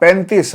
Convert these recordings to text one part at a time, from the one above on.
35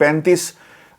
35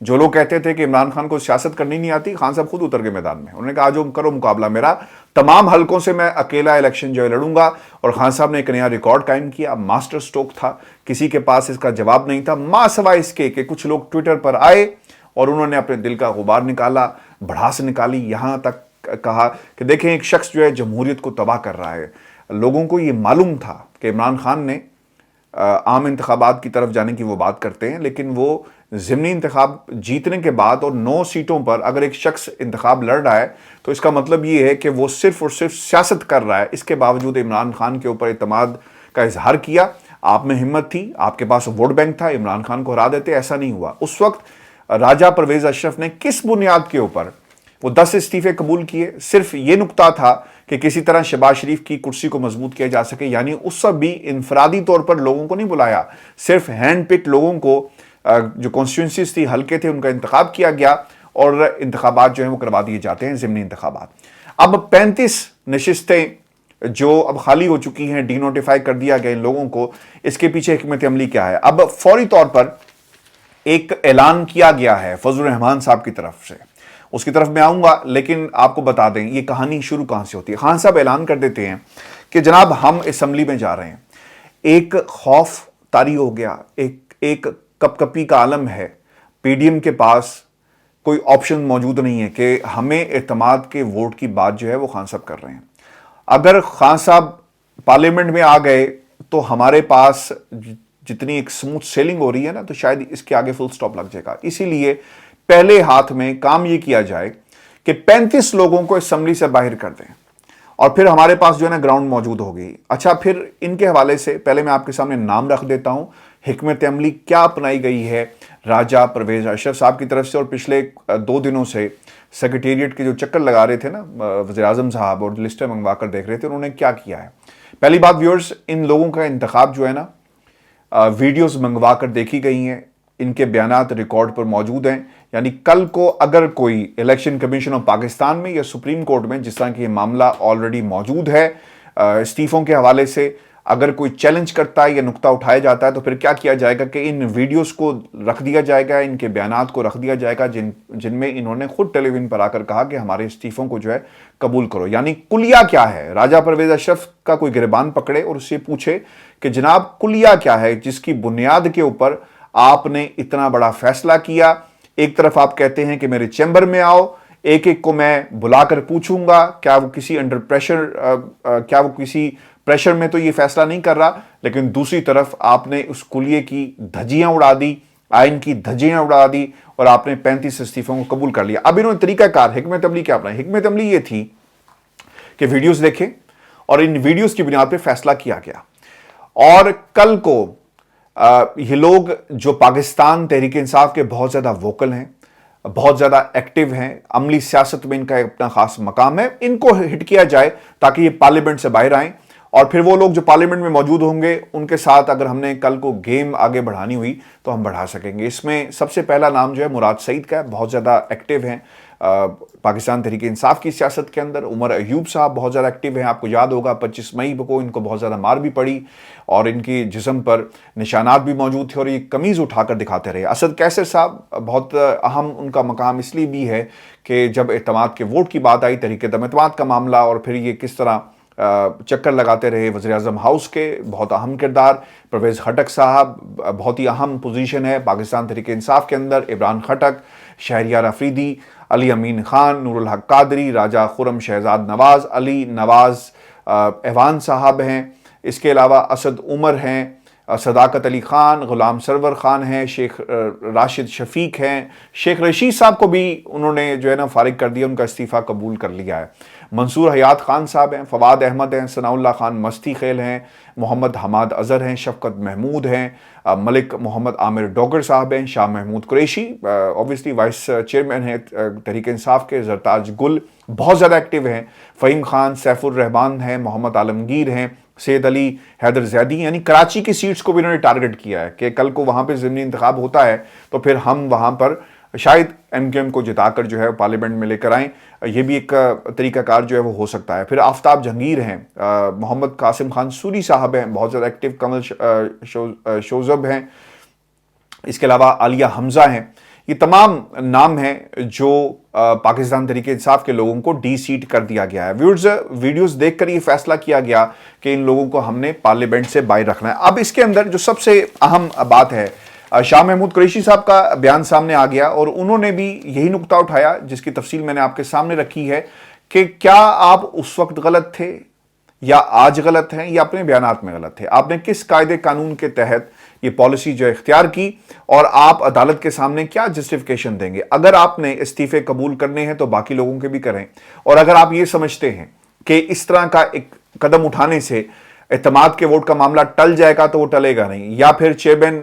جو لوگ کہتے تھے کہ عمران خان کو سیاست کرنی نہیں آتی، خان صاحب خود اتر کے میدان میں، انہوں نے کہا جو کرو مقابلہ میرا، تمام حلقوں سے میں اکیلا الیکشن جو ہے لڑوں گا. اور خان صاحب نے ایک نیا ریکارڈ قائم کیا، ماسٹر سٹروک تھا، کسی کے پاس اس کا جواب نہیں تھا، ماں سوائے اس کے کہ کچھ لوگ ٹویٹر پر آئے اور انہوں نے اپنے دل کا غبار نکالا، بھڑاس نکالی، یہاں تک کہا کہ دیکھیں ایک شخص جو ہے جمہوریت کو تباہ کر رہا ہے. لوگوں کو یہ معلوم تھا کہ عمران خان نے عام انتخابات کی طرف جانے کی وہ بات کرتے ہیں، لیکن وہ ضمنی انتخاب جیتنے کے بعد اور 9 سیٹوں پر اگر ایک شخص انتخاب لڑ رہا ہے تو اس کا مطلب یہ ہے کہ وہ صرف اور صرف سیاست کر رہا ہے. اس کے باوجود عمران خان کے اوپر اعتماد کا اظہار کیا. آپ میں ہمت تھی، آپ کے پاس ووٹ بینک تھا، عمران خان کو ہرا دیتے، ایسا نہیں ہوا. اس وقت راجہ پرویز اشرف نے کس بنیاد کے اوپر وہ 10 استعفے قبول کیے؟ صرف یہ نکتہ تھا کہ کسی طرح شہباز شریف کی کرسی کو مضبوط کیا جا سکے، یعنی اس سب بھی انفرادی طور پر لوگوں کو نہیں بلایا، صرف ہینڈ پک لوگوں کو جو کانسٹیٹوئنسیز تھی، حلقے تھے، ان کا انتخاب کیا گیا اور انتخابات جو ہیں وہ کروا دیے جاتے ہیں، ضمنی انتخابات. اب 35 نشستیں جو اب خالی ہو چکی ہیں، ڈی نوٹیفائی کر دیا گیا ان لوگوں کو، اس کے پیچھے حکمت عملی کیا ہے؟ اب فوری طور پر ایک اعلان کیا گیا ہے فضل الرحمان صاحب کی طرف سے، اس کی طرف میں آؤں گا، لیکن آپ کو بتا دیں یہ کہانی شروع کہاں سے ہوتی ہے. خان صاحب اعلان کر دیتے ہیں کہ جناب ہم اسمبلی میں جا رہے ہیں. ایک خوف طاری ہو گیا، ایک کپ کپی کا عالم ہے. پی ڈی ایم کے پاس کوئی آپشن موجود نہیں ہے کہ ہمیں اعتماد کے ووٹ کی بات جو ہے وہ خان صاحب کر رہے ہیں. اگر خان صاحب پارلیمنٹ میں آ گئے تو ہمارے پاس جتنی ایک سموتھ سیلنگ ہو رہی ہے نا، تو شاید اس کے آگے فل سٹاپ لگ جائے گا. اسی لیے پہلے ہاتھ میں کام یہ کیا جائے کہ 35 لوگوں کو اسمبلی سے باہر کر دیں اور پھر ہمارے پاس جو ہے نا گراؤنڈ موجود ہوگی. اچھا، پھر ان کے حوالے سے پہلے میں آپ کے سامنے نام رکھ دیتا ہوں، حکمت عملی کیا اپنائی گئی ہے راجہ پرویز اشرف صاحب کی طرف سے. اور پچھلے 2 دنوں سے سیکریٹریٹ کے جو چکر لگا رہے تھے نا وزیر اعظم صاحب، اور لسٹیں منگوا کر دیکھ رہے تھے، انہوں نے کیا کیا ہے. پہلی بات ویورز، ان لوگوں کا انتخاب جو ہے نا ویڈیوز منگوا کر دیکھی گئی ہیں، ان کے بیانات ریکارڈ پر موجود ہیں. یعنی کل کو اگر کوئی الیکشن کمیشن آف پاکستان میں یا سپریم کورٹ میں، جس طرح کہ یہ معاملہ آلریڈی موجود ہے استعفوں کے حوالے سے، اگر کوئی چیلنج کرتا ہے یا نقطہ اٹھایا جاتا ہے تو پھر کیا کیا جائے گا کہ ان ویڈیوز کو رکھ دیا جائے گا، ان کے بیانات کو رکھ دیا جائے گا جن میں انہوں نے خود ٹیلی ویژن پر آ کر کہا کہ ہمارے استعفوں کو جو ہے قبول کرو. یعنی کلیہ کیا ہے؟ راجہ پرویز اشرف کا کوئی گریبان پکڑے اور اس سے پوچھے کہ جناب کلیہ کیا ہے جس کی بنیاد کے اوپر آپ نے اتنا بڑا فیصلہ کیا. ایک طرف آپ کہتے ہیں کہ میرے چیمبر میں آؤ، ایک ایک کو میں بلا کر پوچھوں گا کیا وہ کسی انڈر پریشر، کیا وہ کسی پریشر میں تو یہ فیصلہ نہیں کر رہا، لیکن دوسری طرف آپ نے اس کلیے کی دھجیاں اڑا دی، آئین کی دھجیاں اڑا دی اور آپ نے 35 استعفوں کو قبول کر لیا. اب انہوں نے طریقہ کار، حکمت عملی کیا اپنائی؟ حکمت عملی یہ تھی کہ ویڈیوز دیکھیں اور ان ویڈیوز کی بنیاد پہ فیصلہ کیا گیا. اور کل کو یہ لوگ جو پاکستان تحریک انصاف کے بہت زیادہ ووکل ہیں، بہت زیادہ ایکٹیو ہیں، عملی سیاست میں ان کا اپنا خاص مقام ہے، ان کو ہٹ کیا جائے تاکہ یہ پارلیمنٹ سے باہر آئیں. اور پھر وہ لوگ جو پارلیمنٹ میں موجود ہوں گے ان کے ساتھ اگر ہم نے کل کو گیم آگے بڑھانی ہوئی تو ہم بڑھا سکیں گے. اس میں سب سے پہلا نام جو ہے مراد سعید کا ہے، بہت زیادہ ایکٹیو ہیں پاکستان تحریک انصاف کی سیاست کے اندر. عمر ایوب صاحب بہت زیادہ ایکٹیو ہیں، آپ کو یاد ہوگا 25 مئی کو ان کو بہت زیادہ مار بھی پڑی اور ان کی جسم پر نشانات بھی موجود تھے اور یہ قمیض اٹھا کر دکھاتے رہے. اسد کیسر صاحب بہت اہم ان کا مقام اس لیے بھی ہے کہ جب اعتماد کے ووٹ کی بات آئی، تحریک عدم اعتماد کا معاملہ، اور پھر یہ کس طرح چکر لگاتے رہے وزیر اعظم ہاؤس کے، بہت اہم کردار. پرویز خٹک صاحب بہت ہی اہم پوزیشن ہے پاکستان تحریک انصاف کے اندر. عمران خٹک، شہریار افریدی، علی امین خان، نور الحق قادری، راجہ خرم شہزاد نواز، علی نواز ایوان صاحب ہیں. اس کے علاوہ اسد عمر ہیں، صداقت علی خان، غلام سرور خان ہیں، شیخ راشد شفیق ہیں. شیخ رشید صاحب کو بھی انہوں نے جو ہے نا فارغ کر دیا، ان کا استعفیٰ قبول کر لیا ہے. منصور حیات خان صاحب ہیں، فواد احمد ہیں، ثناء اللہ خان مستی خیل ہیں، محمد حماد اظہر ہیں، شفقت محمود ہیں، ملک محمد عامر ڈوگر صاحب ہیں، Shah Mahmood Qureshi obviously vice chairman ہیں تحریک انصاف کے، زرتاج گل بہت زیادہ ایکٹیو ہیں، فہیم خان، سیف الرحمان ہیں، محمد عالمگیر ہیں، سید علی حیدر زیدی. یعنی کراچی کی سیٹس کو بھی انہوں نے ٹارگٹ کیا ہے کہ کل کو وہاں پہ ضمنی انتخاب ہوتا ہے تو پھر ہم وہاں پر شاید ایم کیو ایم کو جتا کر جو ہے پارلیمنٹ میں لے کر آئیں. یہ بھی ایک طریقہ کار جو ہے وہ ہو سکتا ہے. پھر آفتاب جہانگیر ہیں، محمد قاسم خان سوری صاحب ہیں، بہت زیادہ ایکٹیو، کمل شوزب ہیں. اس کے علاوہ عالیہ حمزہ ہیں. یہ تمام نام ہیں جو پاکستان تحریک انصاف کے لوگوں کو ڈی سیٹ کر دیا گیا ہے۔ ویڈیوز دیکھ کر یہ فیصلہ کیا گیا کہ ان لوگوں کو ہم نے پارلیمنٹ سے باہر رکھنا ہے۔ اب اس کے اندر جو سب سے اہم بات ہے، شاہ محمود قریشی صاحب کا بیان سامنے آ گیا اور انہوں نے بھی یہی نقطہ اٹھایا جس کی تفصیل میں نے آپ کے سامنے رکھی ہے کہ کیا آپ اس وقت غلط تھے یا آج غلط ہیں یا اپنے بیانات میں غلط تھے، آپ نے کس قاعدے قانون کے تحت یہ پالیسی جو اختیار کی اور آپ عدالت کے سامنے کیا جسٹیفیکیشن دیں گے۔ اگر آپ نے استعفے قبول کرنے ہیں تو باقی لوگوں کے بھی کریں، اور اگر آپ یہ سمجھتے ہیں کہ اس طرح کا ایک قدم اٹھانے سے اعتماد کے ووٹ کا معاملہ ٹل جائے گا تو وہ ٹلے گا نہیں، یا پھر چیئرمین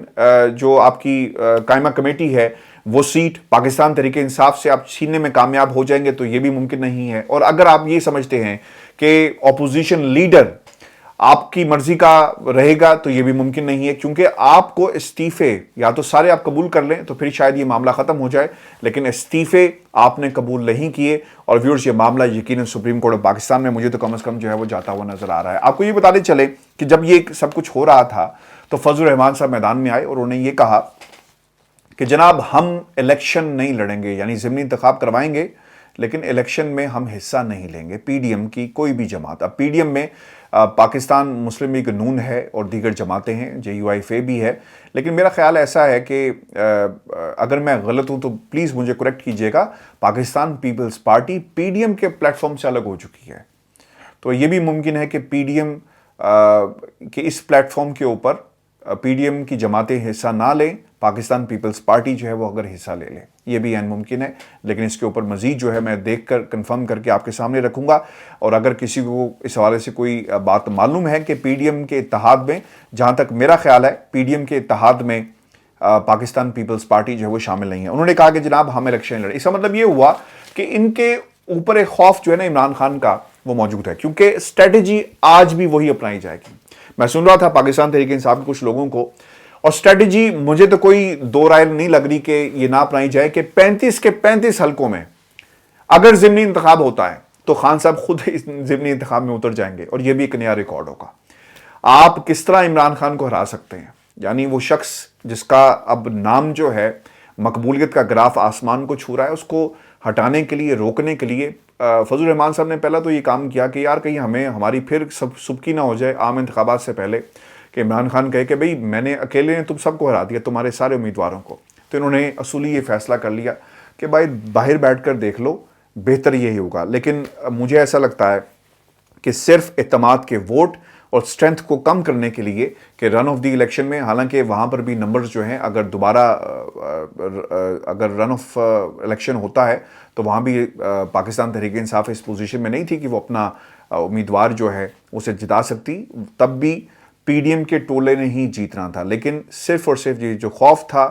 جو آپ کی قائمہ کمیٹی ہے وہ سیٹ پاکستان تحریک انصاف سے آپ چھیننے میں کامیاب ہو جائیں گے تو یہ بھی ممکن نہیں ہے، اور اگر آپ یہ سمجھتے ہیں کہ اپوزیشن لیڈر آپ کی مرضی کا رہے گا تو یہ بھی ممکن نہیں ہے، کیونکہ آپ کو استعفے یا تو سارے آپ قبول کر لیں تو پھر شاید یہ معاملہ ختم ہو جائے، لیکن استعفے آپ نے قبول نہیں کیے، اور ویورز یہ معاملہ یقیناً سپریم کورٹ آف پاکستان میں مجھے تو کم از کم جو ہے وہ جاتا ہوا نظر آ رہا ہے۔ آپ کو یہ بتاتے چلے کہ جب یہ سب کچھ ہو رہا تھا تو فضل الرحمان صاحب میدان میں آئے اور انہوں نے یہ کہا کہ جناب ہم الیکشن نہیں لڑیں گے، یعنی ضمنی انتخاب کروائیں گے لیکن الیکشن میں ہم حصہ نہیں لیں گے، پی ڈی ایم کی کوئی بھی جماعت۔ اب پی ڈی ایم میں پاکستان مسلم لیگ نون ہے اور دیگر جماعتیں ہیں، جے یو آئی فے بھی ہے، لیکن میرا خیال ایسا ہے کہ اگر میں غلط ہوں تو پلیز مجھے کریکٹ کیجئے گا، Pakistan peoples party P D M کے پلیٹ فارم سے الگ ہو چکی ہے، تو یہ بھی ممکن ہے کہ پی ڈی ایم کے اس پلیٹ فارم کے اوپر پی ڈی ایم کی جماعتیں حصہ نہ لیں، پاکستان پیپلز پارٹی جو ہے وہ اگر حصہ لے لے، یہ بھی عین ممکن ہے، لیکن اس کے اوپر مزید جو ہے میں دیکھ کر کنفرم کر کے آپ کے سامنے رکھوں گا، اور اگر کسی کو اس حوالے سے کوئی بات معلوم ہے کہ پی ڈی ایم کے اتحاد میں، جہاں تک میرا خیال ہے پی ڈی ایم کے اتحاد میں پاکستان پیپلز پارٹی جو ہے وہ شامل نہیں ہے، انہوں نے کہا کہ جناب ہم الیکشن لڑیں، اس کا مطلب یہ ہوا کہ ان کے اوپر ایک خوف جو ہے نا عمران خان کا وہ موجود ہے، کیونکہ اسٹریٹجی آج بھی وہی اپنائی جائے گی۔ میں سن رہا تھا پاکستان تحریک انصاف کے کچھ لوگوں کو، اور اسٹریٹجی مجھے تو کوئی دو رائے نہیں لگ رہی کہ یہ نہ اپنائی جائے کہ 35 کے 35 حلقوں میں اگر ضمنی انتخاب ہوتا ہے تو خان صاحب خود ضمنی انتخاب میں اتر جائیں گے، اور یہ بھی ایک نیا ریکارڈ ہوگا۔ آپ کس طرح عمران خان کو ہرا سکتے ہیں، یعنی وہ شخص جس کا اب نام جو ہے مقبولیت کا گراف آسمان کو چھو رہا ہے، اس کو ہٹانے کے لیے، روکنے کے لیے فضل الرحمان صاحب نے پہلا تو یہ کام کیا کہ یار کہیں ہماری پھر سبکی نہ ہو جائے عام انتخابات سے پہلے کہ عمران خان کہے کہ بھئی میں نے اکیلے نے تم سب کو ہرا دیا، تمہارے سارے امیدواروں کو، تو انہوں نے اصولی یہ فیصلہ کر لیا کہ بھائی باہر بیٹھ کر دیکھ لو، بہتر یہی ہوگا۔ لیکن مجھے ایسا لگتا ہے کہ صرف اعتماد کے ووٹ اور اسٹرینتھ کو کم کرنے کے لیے کہ رن آف دی الیکشن میں، حالانکہ وہاں پر بھی نمبرز جو ہیں اگر دوبارہ اگر رن آف الیکشن ہوتا ہے تو وہاں بھی پاکستان تحریک انصاف اس پوزیشن میں نہیں تھی کہ وہ اپنا امیدوار جو ہے اسے جتا سکتی، تب بھی پی ڈی ایم کے ٹولے نے ہی جیتنا تھا، لیکن صرف اور صرف یہ جو خوف تھا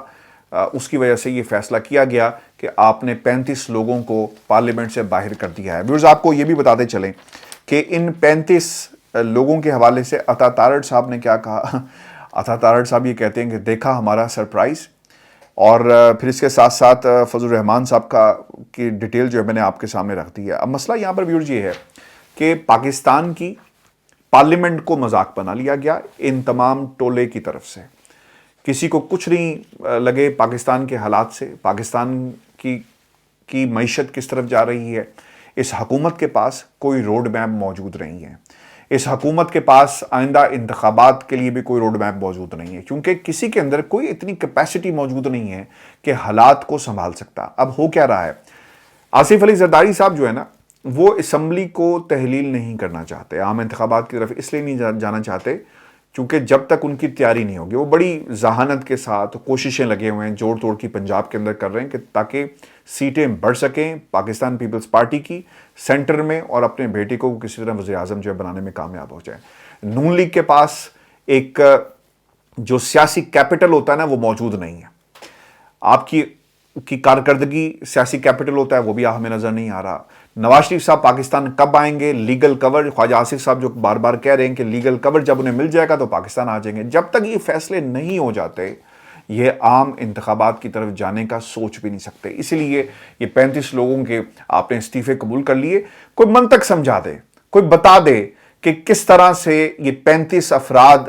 اس کی وجہ سے یہ فیصلہ کیا گیا کہ آپ نے 35 لوگوں کو پارلیمنٹ سے باہر کر دیا ہے۔ ویورز آپ کو یہ بھی بتاتے چلیں کہ ان 35 لوگوں کے حوالے سے عطا تارڑ صاحب نے کیا کہا۔ عطا تارڑ صاحب یہ کہتے ہیں کہ دیکھا ہمارا سرپرائز، اور پھر اس کے ساتھ ساتھ فضل الرحمان صاحب کی ڈیٹیل جو ہے میں نے آپ کے سامنے رکھ دی ہے۔ اب مسئلہ یہاں پر ویورز یہ ہے کہ پاکستان کی پارلیمنٹ کو مذاق بنا لیا گیا ان تمام ٹولے کی طرف سے، کسی کو کچھ نہیں لگے پاکستان کے حالات سے، پاکستان کی معیشت کس طرف جا رہی ہے۔ اس حکومت کے پاس کوئی روڈ میپ موجود نہیں ہے، اس حکومت کے پاس آئندہ انتخابات کے لیے بھی کوئی روڈ میپ موجود نہیں ہے، کیونکہ کسی کے اندر کوئی اتنی کیپیسٹی موجود نہیں ہے کہ حالات کو سنبھال سکتا۔ اب ہو کیا رہا ہے، آصف علی زرداری صاحب جو ہے نا وہ اسمبلی کو تحلیل نہیں کرنا چاہتے، عام انتخابات کی طرف اس لیے نہیں جانا چاہتے کیونکہ جب تک ان کی تیاری نہیں ہوگی، وہ بڑی ذہانت کے ساتھ کوششیں لگے ہوئے ہیں، جوڑ توڑ کی پنجاب کے اندر کر رہے ہیں کہ تاکہ سیٹیں بڑھ سکیں پاکستان پیپلز پارٹی کی سینٹر میں، اور اپنے بیٹے کو کسی طرح وزیر اعظم جو ہے بنانے میں کامیاب ہو جائیں۔ نون لیگ کے پاس ایک جو سیاسی کیپٹل ہوتا ہے نا وہ موجود نہیں ہے، آپ کی کارکردگی سیاسی کیپٹل ہوتا ہے وہ بھی ہمیں نظر نہیں آ رہا۔ نواز شریف صاحب پاکستان کب آئیں گے، لیگل کور، خواجہ آصف صاحب جو بار بار کہہ رہے ہیں کہ لیگل کور جب انہیں مل جائے گا تو پاکستان آ جائیں گے، جب تک یہ فیصلے نہیں ہو جاتے یہ عام انتخابات کی طرف جانے کا سوچ بھی نہیں سکتے۔ اسی لیے یہ 35 لوگوں کے آپ نے استعفے قبول کر لیے، کوئی منطق سمجھا دے، کوئی بتا دے کہ کس طرح سے یہ 35 افراد